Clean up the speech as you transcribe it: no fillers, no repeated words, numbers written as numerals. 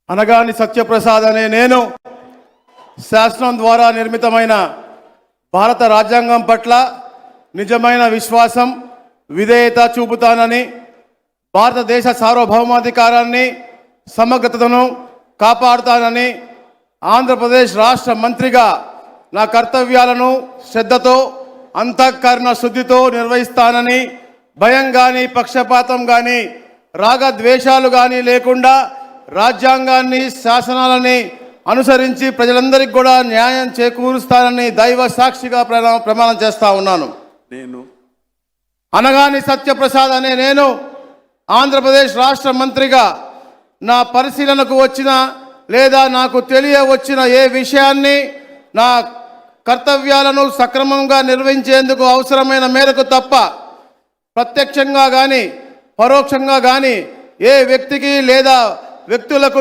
అనగాని సత్యప్రసాద్ అనే నేను శాసనం ద్వారా నిర్మితమైన భారత రాజ్యాంగం పట్ల నిజమైన విశ్వాసం విధేయత చూపుతానని, భారతదేశ సార్వభౌమాధికారాన్ని సమగ్రతను కాపాడుతానని, ఆంధ్రప్రదేశ్ రాష్ట్ర మంత్రిగా నా కర్తవ్యాలను శ్రద్ధతో అంతఃకరణ శుద్ధితో నిర్వహిస్తానని, భయం కానీ పక్షపాతం కానీ రాగద్వేషాలు కానీ లేకుండా రాజ్యాంగాన్ని శాసనాలని అనుసరించి ప్రజలందరికీ కూడా న్యాయం చేకూరుస్తానని దైవ సాక్షిగా ప్రమాణం చేస్తా ఉన్నాను. నేను అనగాని సత్యప్రసాద్ అనే నేను ఆంధ్రప్రదేశ్ రాష్ట్ర మంత్రిగా నా పరిశీలనకు వచ్చిన లేదా నాకు తెలియవచ్చిన ఏ విషయాన్ని నా కర్తవ్యాలను సక్రమంగా నిర్వహించేందుకు అవసరమైన మేరకు తప్ప ప్రత్యక్షంగా కానీ పరోక్షంగా కానీ ఏ వ్యక్తికి లేదా వ్యక్తులకు